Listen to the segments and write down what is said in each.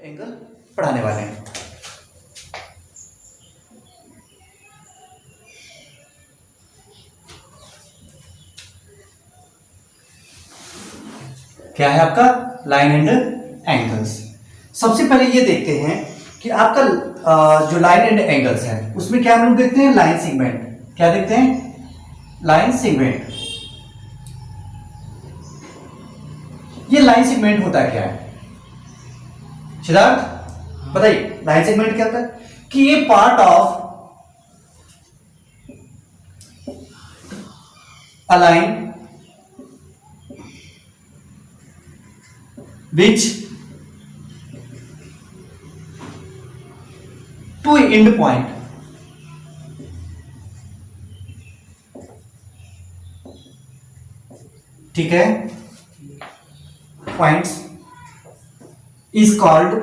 Angle पढ़ाने वाले हैं। क्या है आपका लाइन एंड एंगल्स। सबसे पहले ये देखते हैं कि आपका जो लाइन एंड एंगल्स है उसमें क्या हम लोग देखते हैं, लाइन सेगमेंट। क्या देखते हैं, लाइन सेगमेंट। ये लाइन सेगमेंट होता है क्या है सिद्धार्थ, बताइए लाइन सेगमेंट क्या होता है? कि ये part of a line which to end point ठीक है, points is called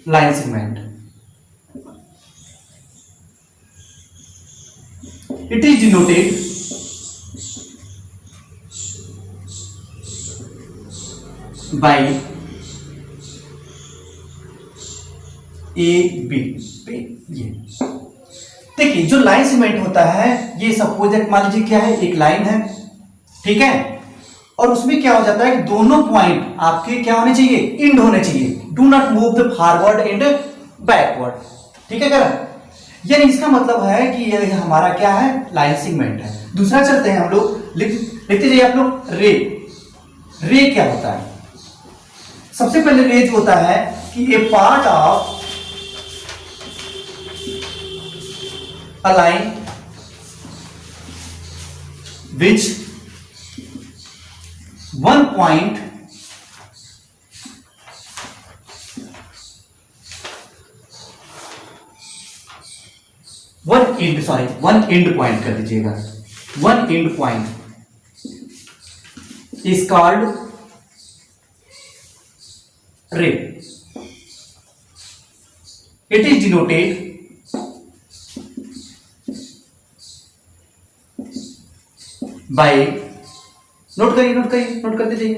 line segment. It is denoted by A B. ये देखिए जो लाइन सेगमेंट होता है, ये सपोज मान लीजिए क्या है, एक लाइन है, ठीक है, और उसमें क्या हो जाता है, दोनों पॉइंट आपके क्या होने चाहिए, इंड होने चाहिए। Do not move the forward and backward, ठीक है करा। यानी इसका मतलब है कि ये हमारा क्या है, लाइन सेगमेंट है। दूसरा चलते हैं हम लोग, लिखते जाइए आप लोग। रे, रे क्या होता है? सबसे पहले रे जो होता है कि a part of a line which one point one end point कर दीजिएगा। one end point is called ray. It is denoted by, note कर दीजिए,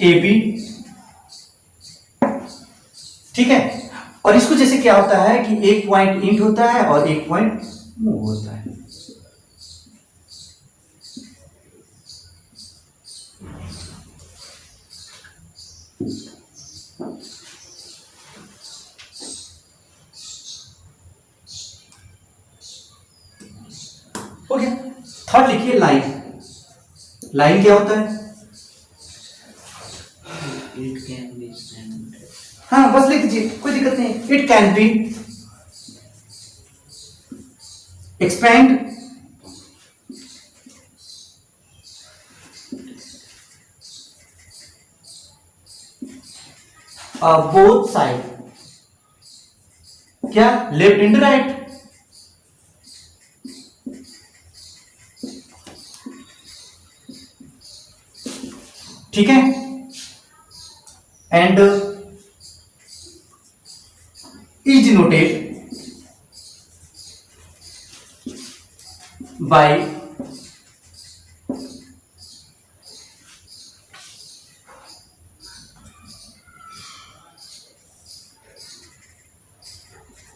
ए बी, ठीक है। और इसको जैसे क्या होता है कि एक पॉइंट इंड होता है और एक पॉइंट मूव होता है। हो गया। थर्ड लिखिए लाइन। लाइन क्या होता है? It can be expanded. हाँ बस लिख दीजिए, कोई दिक्कत नहीं। It can be expand both side, क्या लेफ्ट एंड राइट, ठीक है। एंड इज डिनोटेड बाय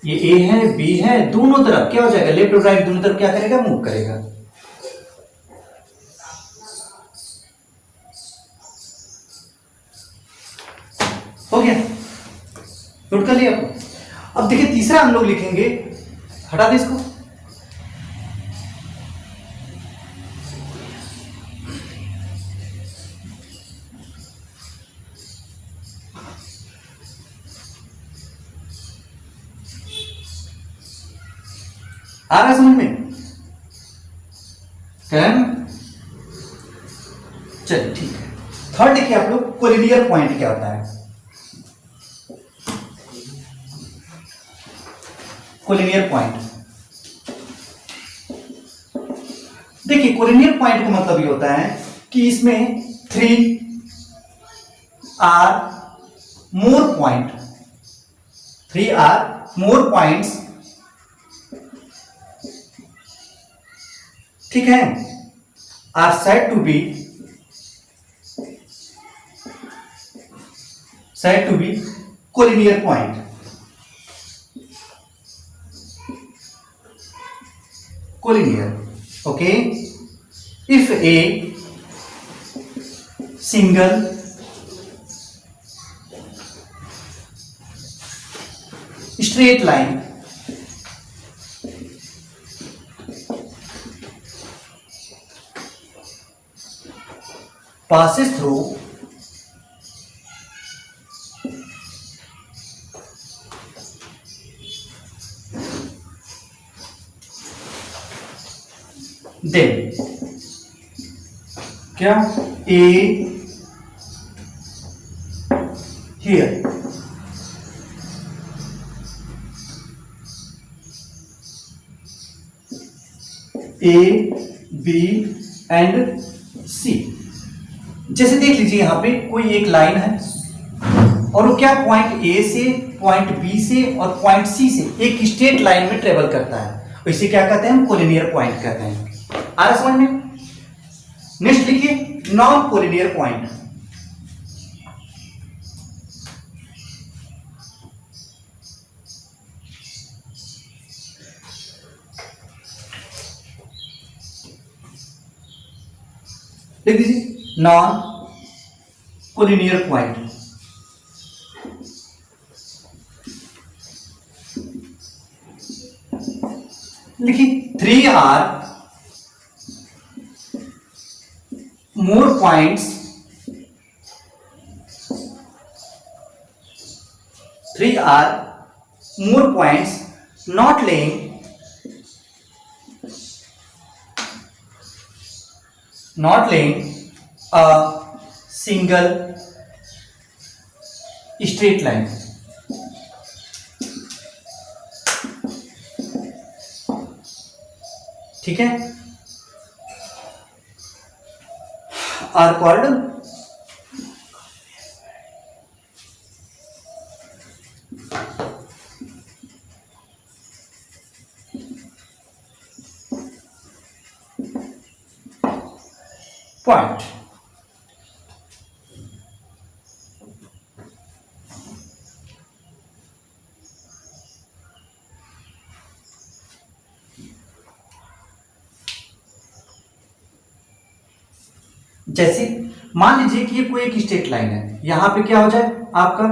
ये ए है, बी है, दोनों तरफ क्या हो जाएगा, लेफ्ट और राइट दोनों तरफ क्या करेगा, मूव करेगा। हो गया, नोट कर लिया आपको। अब देखिए तीसरा हम लोग लिखेंगे, हटा दे इसको। आ रहा है समझ में? चलिए ठीक है। थर्ड देखिए आप लोग, कोलिनियर पॉइंट क्या होता है? कोलिनियर पॉइंट, देखिए कोलिनियर पॉइंट का मतलब ये होता है कि इसमें 3 or more point, 3 or more points, ठीक है। are said to be collinear point. Collinear. Okay. If a single straight line passes through then क्या A here A B and C। जैसे देख लीजिए यहां पे कोई एक लाइन है और वो क्या पॉइंट ए से पॉइंट बी से और पॉइंट सी से एक स्ट्रेट लाइन में ट्रेवल करता है, इसे क्या कहते हैं हम कोलिनियर पॉइंट कहते हैं। आ रहा समझ में? नेक्स्ट लिखिए नॉन कोलिनियर पॉइंट। लिख दीजिए नॉन कोलिनियर पॉइंट। लिखिए 3 are more points, 3 are more points not laying a single straight line। ठीक है, आर कॉल्ड पॉइंट। जैसे मान लीजिए कि ये कोई एक स्ट्रेट लाइन है, यहां पे क्या हो जाए आपका,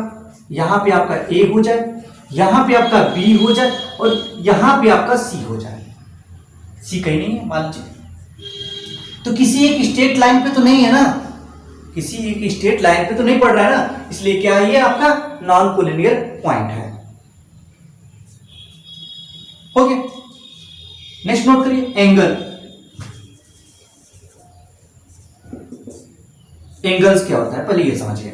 यहां पे आपका ए हो जाए, यहां पे आपका बी हो जाए और यहां पे आपका सी हो जाए। सी कहीं नहीं है मान लीजिए, तो किसी एक स्ट्रेट लाइन पे तो नहीं है ना, किसी एक स्ट्रेट लाइन पे तो नहीं पड़ रहा है ना, इसलिए क्या ये आपका नॉन कोलिनियर पॉइंट है। हो गया। नेक्स्ट नोट करिए एंगल। एंगल्स क्या होता है पहले ये समझिए।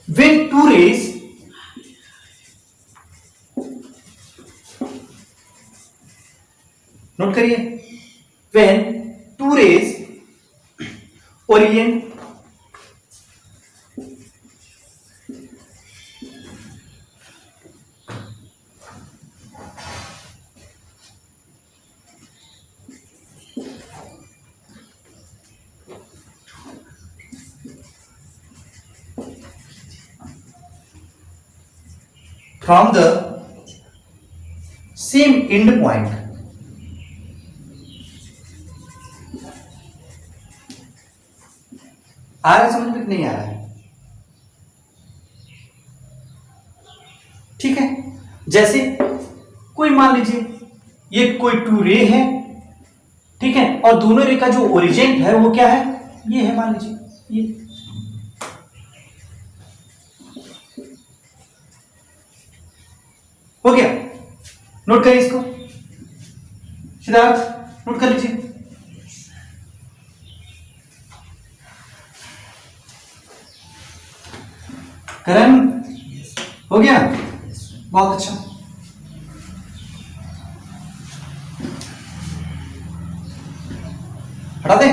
व्हेन टू रेज नोट करिए, when two rays orient from the same end point, आ रहा है समझ में? नहीं आ रहा है? ठीक है, जैसे कोई मान लीजिए ये कोई टू रे है, ठीक है, और दोनों रे का जो ओरिजिन है वो क्या है, ये है मान लीजिए ये। हो गया, नोट करिए इसको। सिद्धार्थ नोट कर लीजिए। करण हो गया, बहुत अच्छा। हटा दे।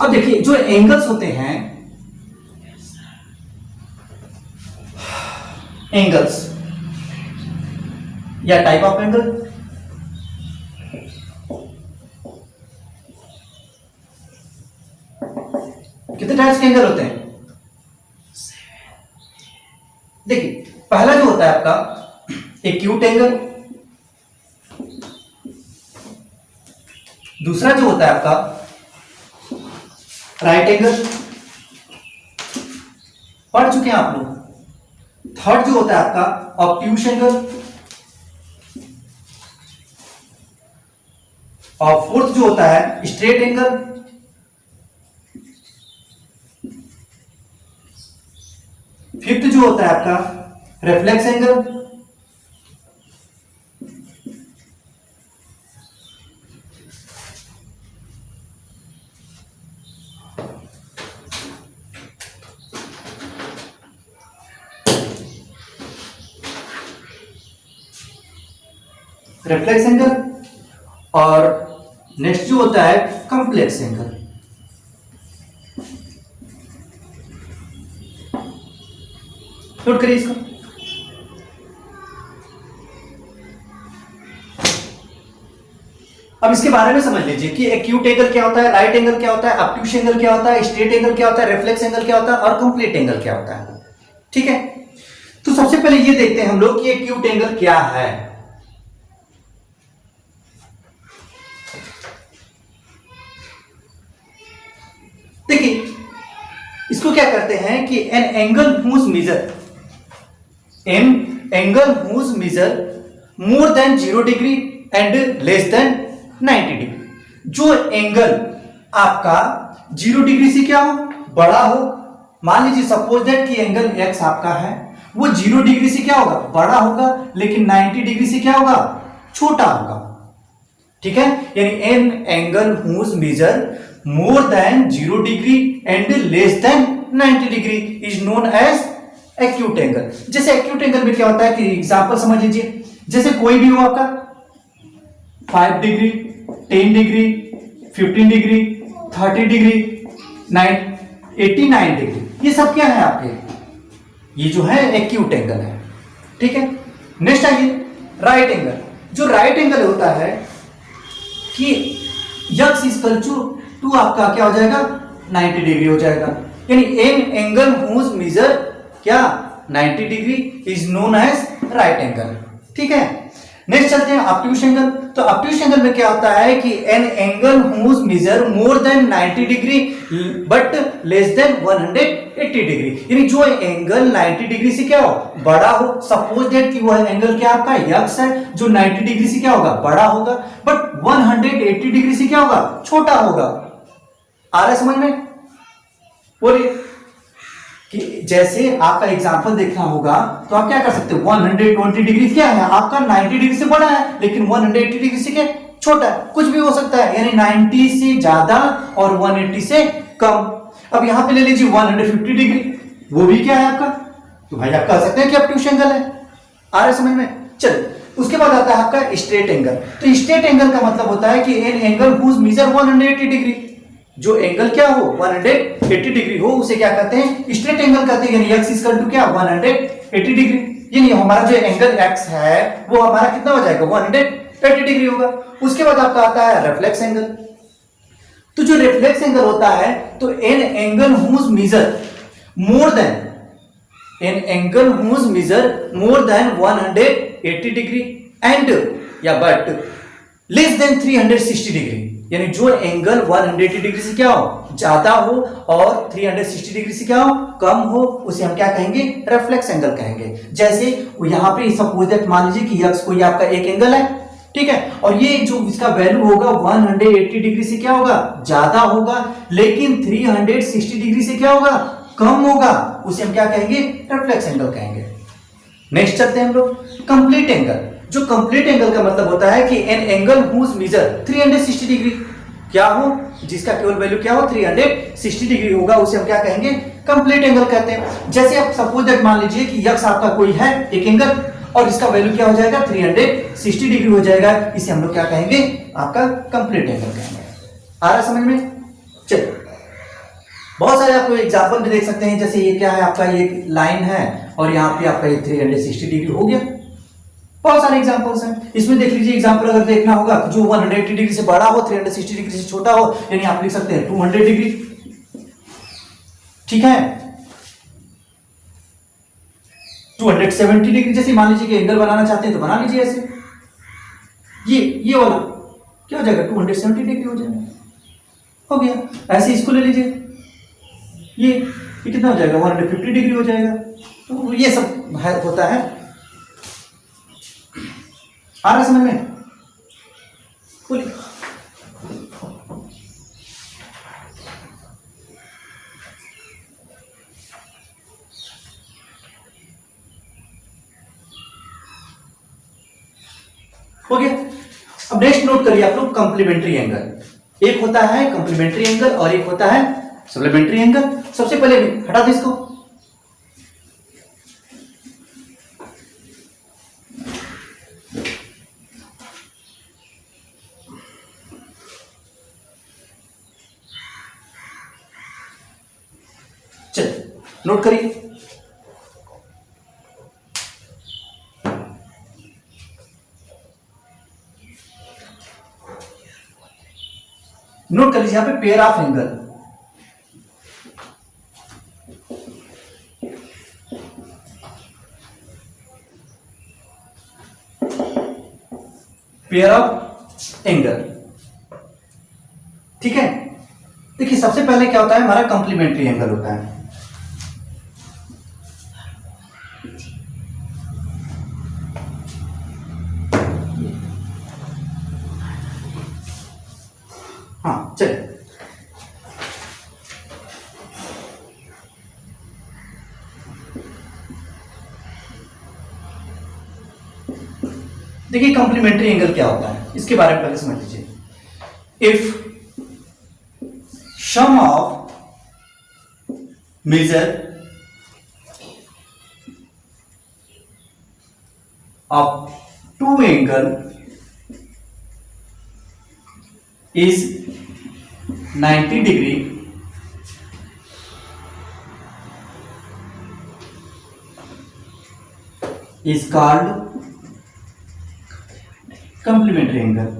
अब देखिए जो एंगल्स होते हैं, एंगल्स या टाइप ऑफ एंगल। कितने टाइप्स के एंगल होते हैं? देखिए पहला जो होता है आपका एक्यूट एंगल, दूसरा जो होता है आपका राइट एंगल, पढ़ चुके हैं आप लोग। थर्ड जो होता है आपका ऑब्ट्यूस एंगल, और फोर्थ जो होता है स्ट्रेट एंगल, फिफ्थ जो होता है आपका रिफ्लेक्स एंगल, रिफ्लेक्स एंगल, और नेक्स्ट जो होता है कॉम्प्लेक्स एंगल। नोट करिए इसको। अब इसके बारे में समझ लीजिए कि एक्यूट एंगल क्या होता है, राइट एंगल क्या होता है, ऑब्ट्यूस एंगल क्या होता है, स्ट्रेट एंगल क्या होता है, रिफ्लेक्स एंगल क्या होता है और कंप्लीट एंगल क्या होता है। ठीक है, तो सबसे पहले ये देखते हैं हम लोग कि एक्यूट एंगल क्या है। देखिए इसको क्या करते हैं कि an angle whose measure more than 0 degree and less than 90 degree. जो एंगल आपका 0 डिग्री से क्या हो, बड़ा हो, मान लीजिए सपोज दैट कि एंगल एक्स आपका है, वो 0 डिग्री से क्या होगा, बड़ा होगा, लेकिन 90 डिग्री से क्या होगा, छोटा होगा। ठीक है, यानी an angle whose measure more than 0 degree and less than 90 degree is known as acute angle. जैसे एक्यूट एंगल में क्या होता है कि एग्जांपल समझ लीजिए, जैसे कोई भी हो आपका 5 degree, 10 degree, 15 degree, 30 degree, 89 degree, ये सब क्या है आपके, ये जो है एक्यूट एंगल है। ठीक है, नेक्स्ट आइए राइट एंगल। जो राइट एंगल होता है कि यक्स इक्वल टू आपका क्या हो जाएगा, 90 डिग्री हो जाएगा, यानी एन एंगल हुज मेजर क्या 90 degree is known as right angle. ठीक है, नेक्स्ट चलते हैं ऑब्ट्यूस एंगल। तो ऑब्ट्यूस एंगल में क्या होता है कि an angle whose measure more than 90 degree but less than 180 degree, यानी जो एंगल 90 डिग्री से क्या हो, बड़ा हो। सपोज दैट कि वह एंगल क्या आपका यक्स है, जो 90 डिग्री से क्या होगा, बड़ा होगा, बट 180 डिग्री से क्या होगा, छोटा होगा। आ रहा है समझ में? बोलिए कि जैसे आपका एग्जांपल देखना होगा तो आप क्या कर सकते हो, 120 डिग्री क्या है आपका 90 डिग्री से बड़ा है, लेकिन 180 डिग्री से क्या छोटा है, कुछ भी हो सकता है, यानी 90 से ज्यादा और 180 से कम। अब यहां पे ले लीजिए 150 डिग्री, वो भी क्या है आपका, तो भाई आप कह सकते हैं कि ऑब्ट्यूस एंगल है। आ रहा है समझ में? चलिए उसके बाद आता है आपका स्ट्रेट एंगल। तो स्ट्रेट एंगल का मतलब होता है कि an angle whose measure 180 degree, जो एंगल क्या हो 180 डिग्री हो उसे क्या कहते हैं, स्ट्रेट एंगल कहते हैं। यानी x इक्वल टू क्या 180 डिग्री, यानी हमारा जो एंगल x है वो हमारा कितना हो जाएगा 180 डिग्री होगा। उसके बाद आपका आता है रिफ्लेक्स एंगल। तो जो रिफ्लेक्स एंगल होता है तो an angle whose measure more than 180 degree and या बट लेस देन 360 डिग्री, यानी जो एंगल 180 डिग्री से क्या हो, ज्यादा हो और 360 डिग्री से क्या हो, कम हो, उसे हम क्या कहेंगे, रिफ्लेक्स एंगल कहेंगे। जैसे यहां पे सपोज दैट मान लीजिए कि x कोई आपका एक एंगल है, ठीक है, और ये जो इसका वैल्यू होगा 180 डिग्री से क्या होगा, ज्यादा होगा, लेकिन 360 डिग्री से क्या होगा, कम होगा, उसे हम क्या कहेंगे, रिफ्लेक्स एंगल कहेंगे। नेक्स्ट चलते हैं हम लोग कंप्लीट एंगल। जो कंप्लीट एंगल का मतलब होता है कि an angle whose measure 360 degree क्या हो, जिसका केवल वैल्यू क्या हो 360 डिग्री होगा, उसे हम क्या कहेंगे, कंप्लीट एंगल कहते हैं। जैसे आप सपोज दैट मान लीजिए कि यक्स आपका कोई है एक एंगल और इसका वैल्यू क्या हो जाएगा 360 डिग्री हो जाएगा, इसे हम लोग क्या कहेंगे, आपका कंप्लीट एंगल कहेंगे। आ रहा समझ में? चलिए बहुत सारे आपको एग्जांपल भी देख सकते हैं। जैसे ये क्या है आपका, ये लाइन है और यहाँ पे आपका ये 360 डिग्री हो गया, बहुत सारे एग्जांपल्स हैं। इसमें देख लीजिए, एग्जांपल अगर देखना होगा जो 180 डिग्री से बड़ा हो, 360 डिग्री से छोटा हो, यानी आप लिख सकते हैं 200 डिग्री। ठीक है, 270 डिग्री जैसे मान लीजिए कि एंगल बनाना चाहते हैं तो बना लीजिए ऐसे। ये वाला क्या हो जाएगा, 270 डिग्री हो जाएगा, हो गया। ऐसे इसको ले लीजिए, ये कितना हो जाएगा, 150 डिग्री हो जाएगा। तो ये सब होता है। आ रहा समझ में? बोलिए। हो गया। अब नेक्स्ट नोट करिए आप लोग, कंप्लीमेंट्री एंगल। एक होता है कंप्लीमेंट्री एंगल और एक होता है सप्लीमेंट्री एंगल। सबसे पहले हटा दो इसको। चलिए नोट करिए। नोट कर लीजिए यहां पे pair of angle. Pair of angle, ठीक है। देखिए सबसे पहले क्या होता है, हमारा कंप्लीमेंट्री एंगल होता है। हाँ चलिए, देखिए कंप्लीमेंट्री एंगल क्या होता है, इसके बारे में पहले समझ लीजिए। If sum of measure of two angle is 90 degree, is called complementary angle।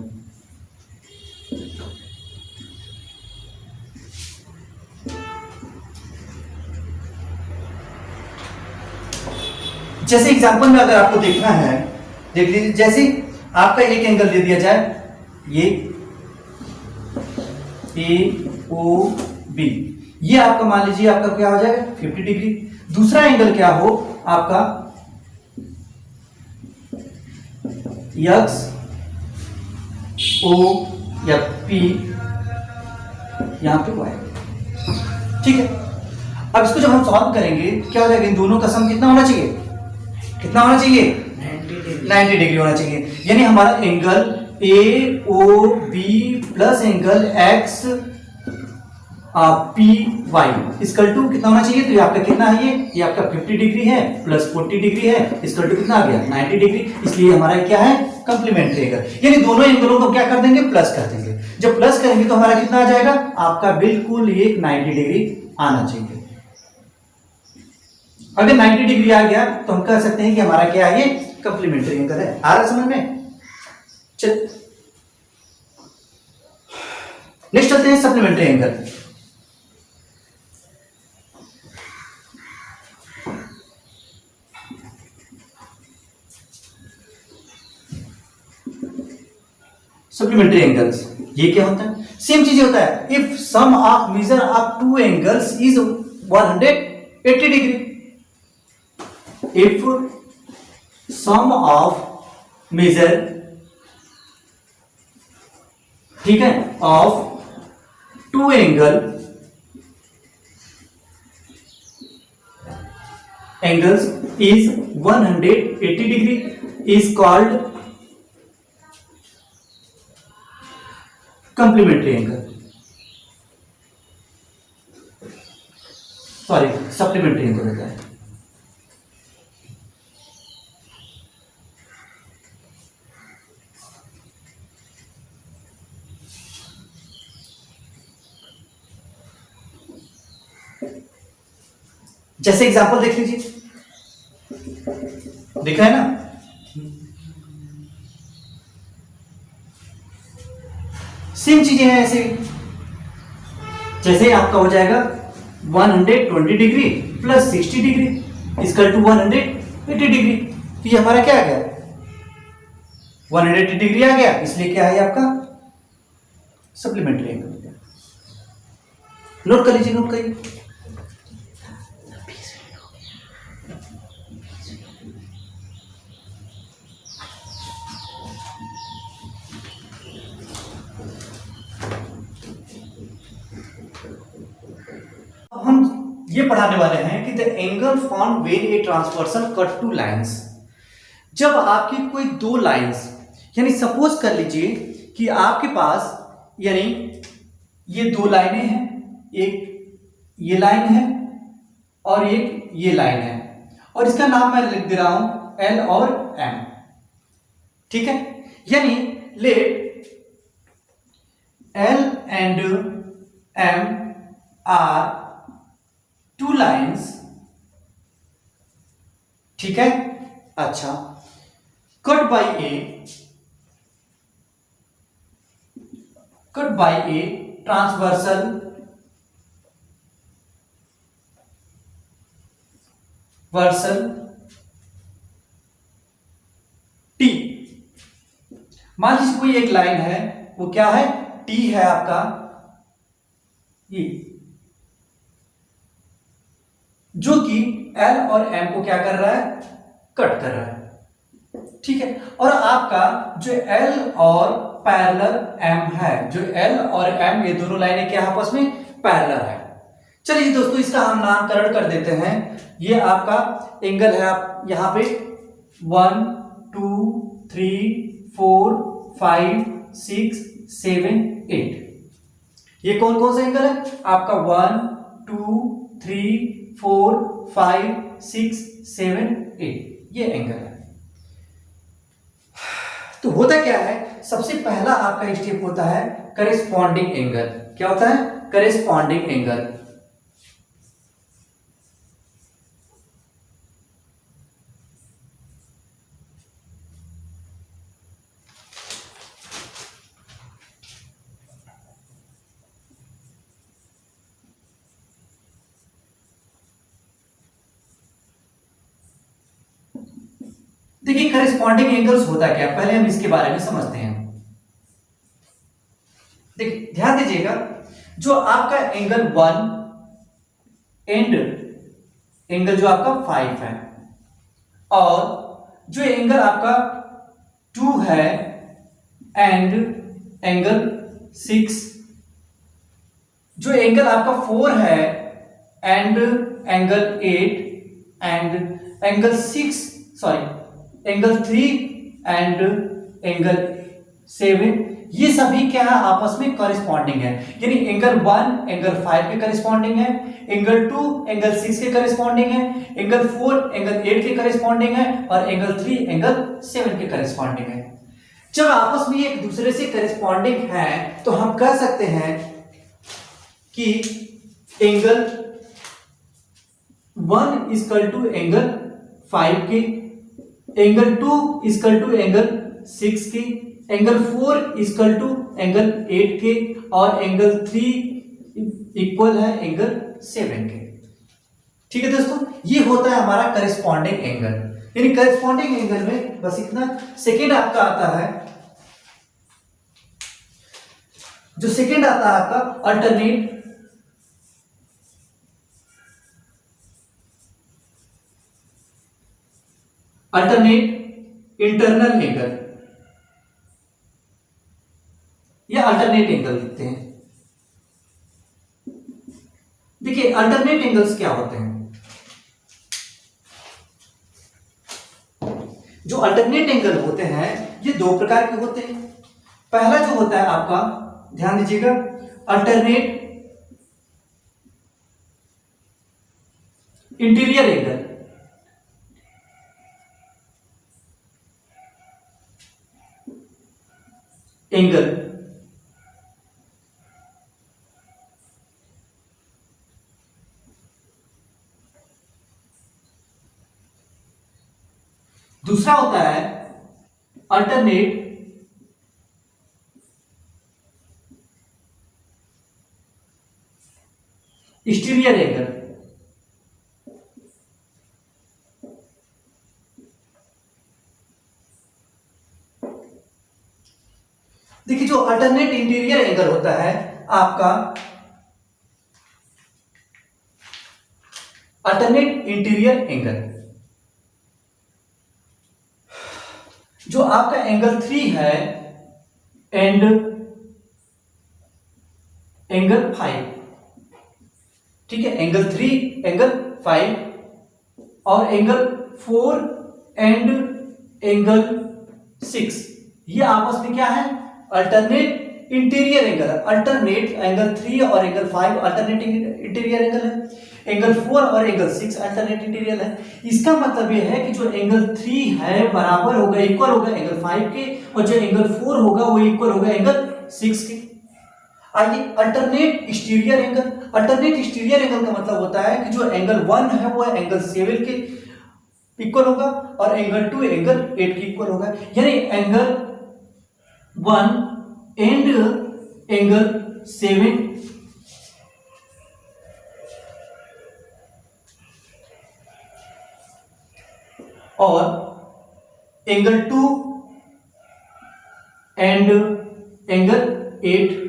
जैसे एग्जांपल में अगर आपको देखना है, देख लीजिए, जैसे आपका एक एंगल दे दिया जाए, ये ए ओ बी, ये आपका मान लीजिए आपका क्या हो जाएगा 50 डिग्री। दूसरा एंगल क्या हो आपका एक्स ओ या पी, यहां पे वाई, ठीक है। अब इसको जब हम सॉल्व करेंगे क्या हो जाएगा, इन दोनों का सम कितना होना चाहिए, कितना होना चाहिए 90 डिग्री होना चाहिए। यानी हमारा angle A O B plus angle X P Y equal to कितना होना चाहिए, तो ये आपका कितना है, ये आपका 50 डिग्री है प्लस 40 डिग्री है, इसकल टू कितना आ गया 90 डिग्री। इसलिए हमारा क्या है कंप्लीमेंट्री एंगल। यानी दोनों एंगलों को क्या कर देंगे, प्लस कर देंगे। जब प्लस करेंगे तो हमारा कितना आ जाएगा, आपका बिल्कुल ये 90 डिग्री आना चाहिए। अगर 90 डिग्री आ गया तो हम कह सकते हैं कि हमारा क्या है, ये कंप्लीमेंट्री एंगल है। आ रहा समझ में? चल नेक्स्ट चलते हैं सप्लीमेंट्री एंगल। सप्लीमेंट्री एंगल्स ये क्या होता है, सेम चीज होता है। If sum of measure of two angles is 180 degree, if sum of measure, ठीक है, of two angles is 180 degree is called complementary angle, sorry supplementary angle होता है। जैसे एग्जांपल देख लीजिए, दिख रहा है ना, सेम चीजें हैं ऐसे, जैसे आपका हो जाएगा 120 degree plus 60 degree equal to 180 degree. तो ये हमारा क्या आ गया, 180 डिग्री आ गया, इसलिए क्या है आपका सप्लीमेंट्री एंगल हो गया। नोट कर लीजिए, नोट करिए। अब हम ये पढ़ाने वाले हैं कि the angle form when a transversal cut two lines. जब आपकी कोई दो लाइंस, यानी सपोज कर लीजिए कि आपके पास यानी ये दो लाइनें हैं, एक ये लाइन है और एक ये लाइन है, और इसका नाम मैं लिख दे रहा हूं एल और एम, ठीक है। यानी let L and M are two lines, ठीक है। अच्छा, cut by a transversal T. मान लीजिए कोई एक लाइन है, वो क्या है, टी है आपका ये, जो कि एल और एम को क्या कर रहा है, कट कर रहा है, ठीक है। और आपका जो एल और पैरेलल एम है, जो एल और एम ये दोनों लाइनें क्या आपस में पैरेलल है। चलिए दोस्तों, इसका हम नामकरण कर देते हैं। ये आपका एंगल है, आप यहां पे 1 2 3 4 5 6 7 8, ये कौन कौन सा एंगल है आपका, 1 2 3 4 5 6 7 8, ये एंगल है। तो होता क्या है, सबसे पहला आपका स्टेप होता है करेस्पॉन्डिंग एंगल। क्या होता है, करेस्पॉन्डिंग एंगल। देखिए करेस्पॉन्डिंग एंगल्स होता क्या, पहले हम इसके बारे में समझते हैं। देखिए ध्यान दीजिएगा, जो आपका एंगल 1 एंड एंगल जो आपका 5 है, और जो एंगल आपका 2 है एंड एंगल 6, जो एंगल आपका 4 है and angle 8 and angle 6 sorry angle 3 and angle 7, ये सभी क्या है आपस में कॉरेस्पॉन्डिंग है। यानी एंगल 1 एंगल 5 के कॉरेस्पॉन्डिंग है, एंगल 2 एंगल 6 के कॉरेस्पॉन्डिंग है, एंगल 4 एंगल 8 के कॉरेस्पॉन्डिंग है, और एंगल 3 एंगल 7 के कॉरेस्पॉन्डिंग है। जब आपस में एक दूसरे से कॉरेस्पॉन्डिंग है तो हम कह सकते हैं कि एंगल 1 इक्वल टू एंगल 5 के, एंगल 2 इक्वल टू एंगल 6 के, एंगल 4 इक्वल टू एंगल 8 के, और एंगल 3 इक्वल है एंगल 7 के। ठीक है दोस्तों, ये होता है हमारा करेस्पॉन्डिंग एंगल। यानी करेस्पॉन्डिंग एंगल में बस इतना। सेकेंड आपका आता है, जो सेकेंड आता है आपका अल्टरनेट इंटरनल एंगल, या अल्टरनेट एंगल लिखते हैं। देखिए अल्टरनेट एंगल्स क्या होते हैं, जो अल्टरनेट एंगल होते हैं ये दो प्रकार के होते हैं। पहला जो होता है आपका, ध्यान दीजिएगा, अल्टरनेट इंटीरियर एंगल, दूसरा होता है अल्टरनेट एक्सटीरियर एंगल, देखिए जो अल्टरनेट इंटीरियर एंगल होता है आपका, अल्टरनेट इंटीरियर एंगल, जो आपका एंगल 3 है एंड एंगल 5, ठीक है, एंगल 3 एंगल 5 और एंगल 4 एंड एंगल 6, ये आपस में क्या है, अल्टरनेट इंटीरियर एंगल है। अल्टरनेट एंगल 3 और एंगल 5 अल्टरनेट इंटीरियर एंगल है, एंगल 4 और एंगल 6 अल्टरनेट इंटीरियर है। इसका मतलब यह है कि जो एंगल 3 है बराबर होगा, इक्वल होगा एंगल 5 के, और जो एंगल 4 होगा वो इक्वल होगा एंगल 6 के। आइए alternate exterior angle, alternate exterior angle का मतलब होता है कि जो एंगल 1 है वो एंगल 7 के इक्वल होगा और एंगल 2 एंगल 8 के इक्वल होगा, यानी एंगल 1 एंड एंगल 7 और एंगल 2 एंड एंगल 8।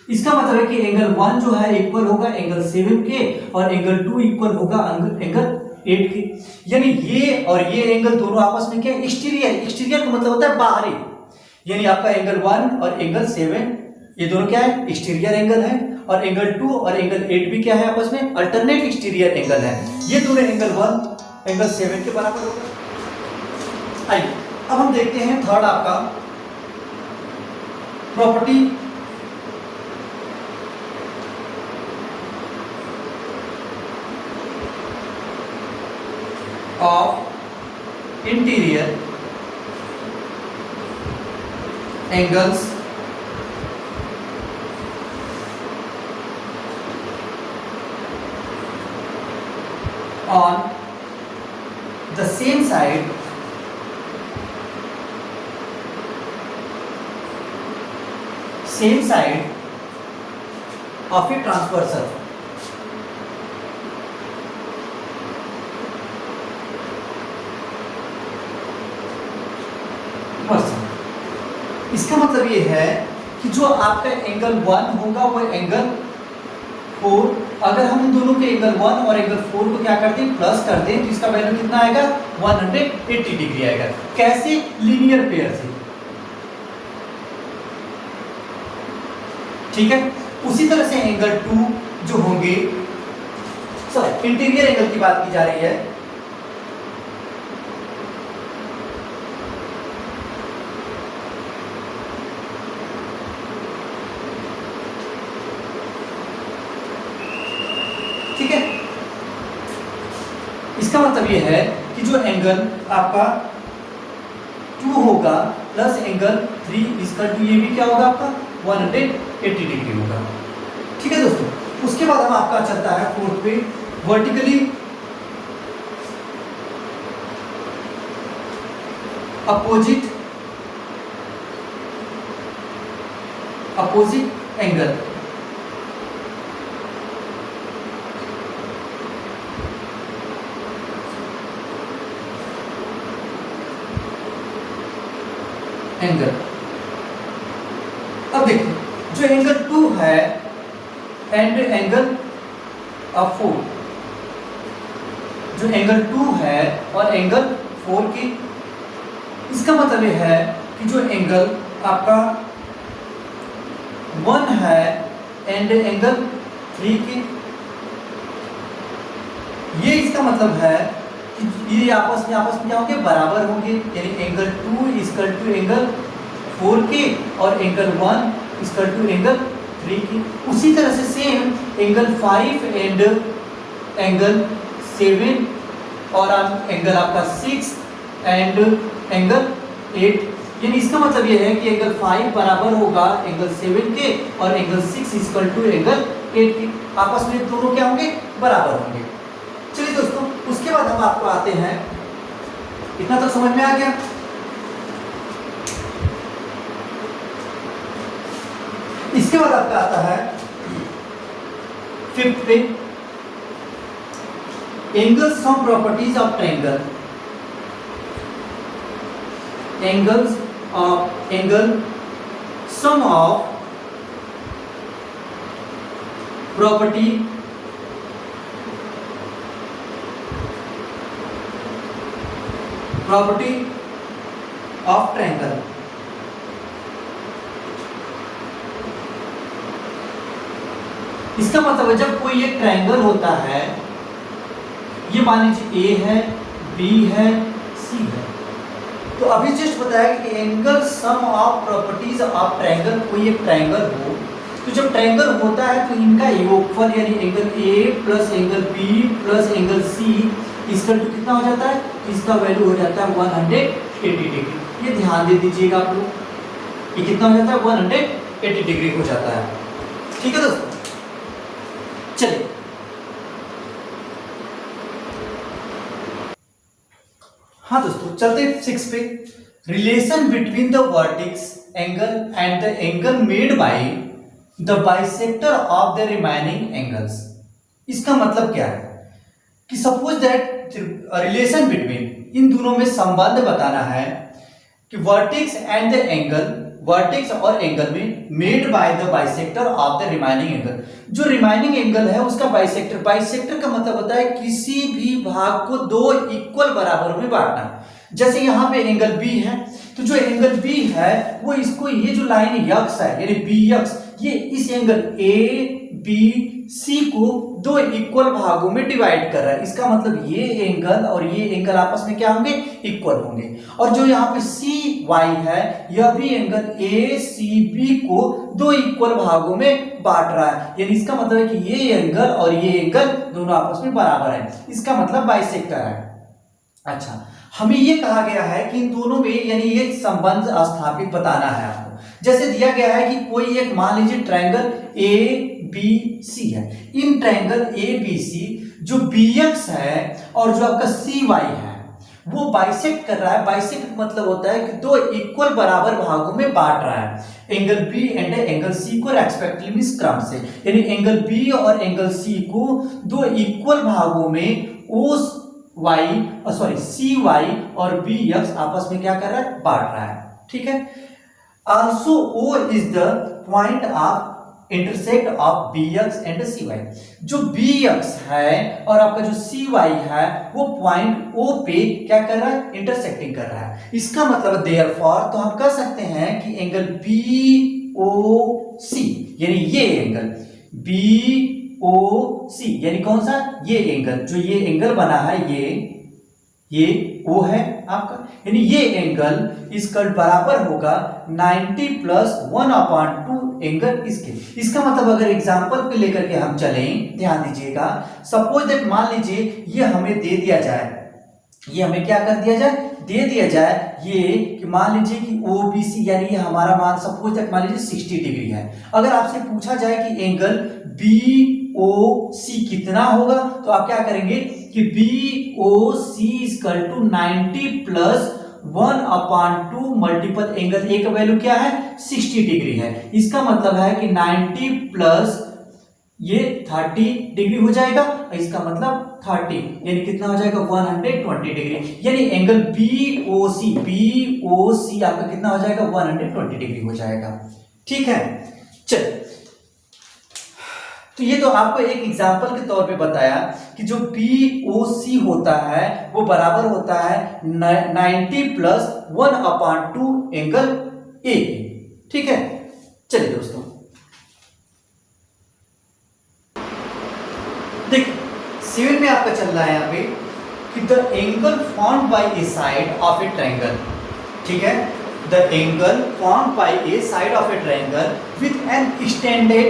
इसका मतलब है कि एंगल 1 जो है इक्वल होगा एंगल 7 के और एंगल 2 इक्वल होगा एंगल 8 के, यानी ये और ये एंगल दोनों आपस में क्या है, एक्सटीरियर। एक्सटीरियर का मतलब होता है बाहरी, यानी आपका एंगल 1 और एंगल 7 ये दोनों क्या है, एक्सटीरियर एंगल है, और एंगल 2 और एंगल 8 भी क्या है, आपस में अल्टरनेट एक्सटीरियर एंगल है। ये दोनों एंगल 1 एंगल 7 के बराबर होगा। आइए अब हम देखते हैं थर्ड आपका property of interior angles on the same side of a transversal। इसका मतलब ये है कि जो आपका एंगल 1 होगा वो एंगल 4, अगर हम दोनों के एंगल 1 और एंगल 4 को क्या कर दें, प्लस कर दें, तो इसका वैल्यू कितना आएगा, 180 डिग्री आएगा। कैसे, लीनियर पेयर से, ठीक है। उसी तरह से एंगल 2 जो होंगे, सॉरी इंटीरियर एंगल की बात की जा रही है, ठीक है। इसका मतलब ये है कि जो एंगल आपका 2 होगा प्लस एंगल 3 इसका 2, ये भी क्या होगा आपका 180 डिग्री होगा, ठीक है दोस्तों। उसके बाद हम आपका चलता है फोर्थ पे, वर्टिकली अपोजिट एंगल, एंगल। अब देखिए जो एंगल 2 है एंड एंगल 4, जो एंगल 2 है और एंगल 4 की, इसका मतलब यह है कि जो एंगल आपका 1 है एंड एंगल 3 की, ये इसका मतलब है कि ये आपस में क्या होंगे, बराबर होंगे, यानी एंगल 2 इक्वल टू एंगल 4 के और एंगल 1 इक्वल टू एंगल 3 की। उसी तरह से सेम एंगल 5 एंड एंगल 7 और एंगल आपका 6 एंड एंगल 8, यानी इसका मतलब ये है कि एंगल 5 बराबर होगा एंगल 7 के और एंगल 6 इक्वल टू एंगल 8 के, आपस में दोनों क्या होंगे, बराबर होंगे। चलिए दोस्तों, उसके बाद हम आपको आते हैं, इतना तक समझ में आ गया। इसके बाद आपका आता है फिफ्थ पे, angle sum properties of triangle, angle sum of property of triangle. इसका मतलब है जब कोई एक ट्रायंगल होता है, ये मान लीजिए ए है, बी है, सी है, तो अभी जस्ट बताया कि angle sum of properties of triangle, कोई एक ट्रायंगल हो, तो जब ट्रायंगल होता है तो इनका योगफल यानी angle A plus angle B plus angle C इसका तो कितना हो जाता है, इसका वैल्यू हो जाता है 180 डिग्री। ये ध्यान दे दीजिएगा आप लोग, ये कितना हो जाता है 180 डिग्री हो जाता है। ठीक है दोस्तों, चलिए हाँ दोस्तों चलते 6 पे। Relation between the vertex angle and the angle made by the bisector of the remaining angles. इसका मतलब क्या है कि सपोज दैट रिलेशन बिटवीन, इन दोनों में संबंध बताना है कि vertex and the angle, vertex और एंगल में made by the bisector of the remaining angle, जो रिमेनिंग एंगल है उसका बाइसेक्टर, बाइसेक्टर का मतलब होता है किसी भी भाग को दो इक्वल बराबर में बांटना। जैसे यहाँ पे एंगल बी है, तो जो एंगल बी है वो इसको, ये जो लाइन यक्स है यानी बी यक्स, ये इस एंगल ए बी सी को दो इक्वल भागों में डिवाइड कर रहा है। इसका मतलब ये एंगल और ये एंगल आपस में क्या होंगे, इक्वल होंगे। और जो यहाँ पे सी वाई है, यह भी एंगल ए सी बी को दो इक्वल भागों में बांट रहा है, यानी इसका मतलब है कि ये एंगल और ये एंगल दोनों आपस में बराबर है, इसका मतलब बाइसेक्टर है। अच्छा, हमें ये कहा गया है कि इन दोनों में यानी ये संबंध स्थापित बताना है आपको। जैसे दिया गया है कि कोई एक मान लीजिए ट्रायंगल ए बी सी है, in triangle A B C जो बी एक्स है और जो आपका सी वाई है वो बाइसेक्ट कर रहा है। बाइसेक्ट मतलब होता है कि दो इक्वल बराबर भागों में बांट रहा है angle B and angle C को रेस्पेक्टिवली, इस क्रम से, यानी एंगल बी और एंगल सी को दो इक्वल भागों में O Y sorry C Y और बी एक्स आपस में क्या कर रहा है, बांट रहा है। ठीक है, also O is the point of intersect of B X and C Y. जो बी एक्स है और आपका जो सी वाई है वो पॉइंट ओ पे क्या कर रहा है, इंटरसेक्टिंग कर रहा है। इसका मतलब देयरफॉर तो हम कह सकते हैं कि एंगल बी ओ सी यानी ये एंगल बी ओ सी यानी कौन सा, ये एंगल, जो ये एंगल बना है ये ओ है आपका, यानी ये एंगल इसका बराबर होगा 90 प्लस 1/2 एंगल इसके। इसका मतलब अगर एग्जांपल पे लेकर के हम चलें, ध्यान दीजिएगा, सपोज दैट मान लीजिए ये हमें दे दिया जाए, ये हमें क्या कर दिया जाए, दे दिया जाए ये कि मान लीजिए कि OBC यानी ये हमारा मान सपोज दैट मान लीजिए 60 डिग्री है। अगर आपसे पूछा जाए कि एंगल BOC कितना होगा, तो आप क्या करेंगे कि BOC = 90 plus 1/2 multiple angle A का वैल्यू क्या है, 60 डिग्री है। इसका मतलब है कि 90 प्लस ये 30 डिग्री हो जाएगा, इसका मतलब 30 यानी कितना हो जाएगा 120 डिग्री, यानी एंगल BOC आपका कितना हो जाएगा 120 डिग्री हो जाएगा। ठीक है, चलिए, तो ये तो आपको एक एग्जांपल के तौर पे बताया कि जो BOC होता है वो बराबर होता है 90 प्लस 1/2 एंगल ए। ठीक है, चलिए दोस्तों देखिए 7 में आपका चल रहा है यहाँ पे कि the angle formed by A side of A triangle. ठीक है, the angle formed by A side of A triangle with an extended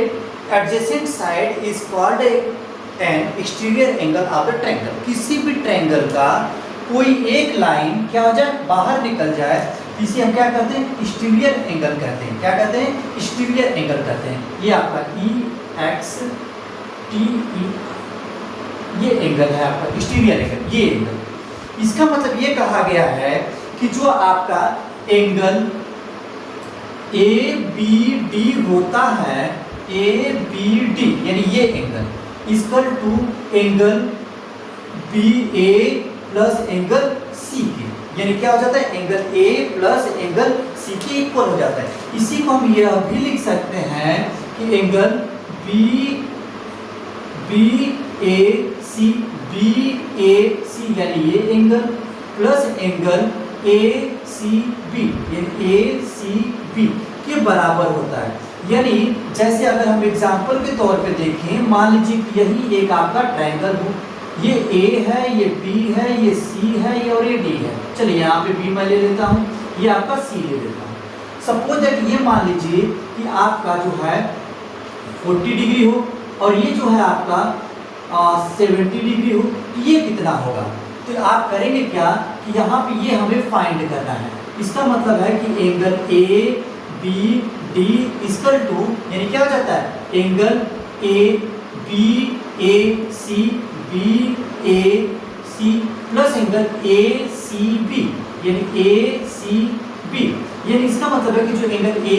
adjacent side is called an exterior angle of the triangle. किसी भी triangle का कोई एक line क्या हो जाए, बाहर निकल जाए, इसे हम क्या कहते हैं, एक्सटीरियर एंगल कहते हैं। क्या कहते हैं, एक्सटीरियर एंगल कहते हैं। ये आपका EXTE ये एंगल है आपका एक्सटीरियर एंगल, ये एंगल। इसका मतलब ये कहा गया है कि जो आपका एंगल ABD होता है, ABD यानी ये angle equal to angle B A plus angle C के, यानी क्या हो जाता है, angle A plus angle C के इक्वल हो जाता है। इसी को हम यह भी लिख सकते हैं कि angle B A C, B A C यानी ये angle plus angle A C B, यानी ए सी बी के बराबर होता है। यानी जैसे अगर हम एग्जांपल के तौर पे देखें, मान लीजिए कि यही एक आपका ट्रायंगल हो, ये ए है, ये बी है, ये सी है, ये और ये डी है। चलिए यहाँ पे बी मैं ले लेता हूँ, ये आपका सी ले लेता हूँ। सपोज दैट ये मान लीजिए कि आपका जो है 40 डिग्री हो और ये जो है आपका 70 डिग्री हो, तो ये कितना होगा? तो आप करेंगे क्या कि यहाँ पे ये हमें फाइंड करना है। इसका मतलब है कि angle A B D equal to, यानी क्या हो जाता है, angle A B A C, B A C plus angle A C B, यानी ए सी बी। यानी इसका मतलब है कि जो एंगल ए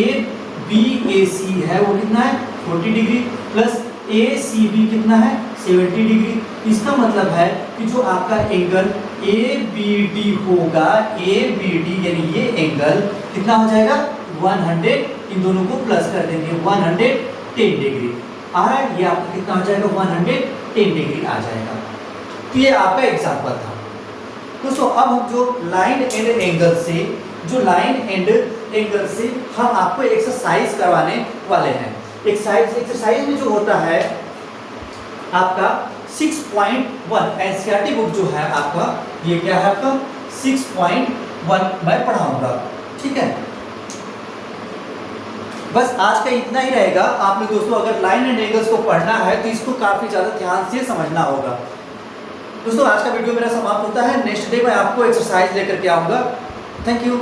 बी ए सी है वो कितना है, 40 डिग्री प्लस ए सी बी कितना है, 70 डिग्री। इसका मतलब है कि जो आपका एंगल ए बी डी होगा, ए बी डी यानी ये एंगल कितना हो जाएगा, 100, इन दोनों को प्लस कर देंगे, 110 डिग्री आ रहा है। ये आपका कितना हो जाएगा, 110 डिग्री आ जाएगा। तो ये आपका एग्जांपल था दोस्तों। अब हम जो लाइन एंड एंगल से, हम आपको एक्सरसाइज करवाने वाले हैं। एक्सरसाइज में जो होता है आपका 6.1 एनसीईआरटी बुक जो है आपका, ये क्या है आपका 6.1 मैं पढ़ाऊंगा, ठीक है। बस आज का इतना ही रहेगा। आपने दोस्तों अगर लाइन एंड एंगल्स को पढ़ना है तो इसको काफी ज्यादा ध्यान से समझना होगा। दोस्तों आज का वीडियो मेरा समाप्त होता है। नेक्स्ट डे मैं आपको एक्सरसाइज लेकर के आऊंगा। Thank you.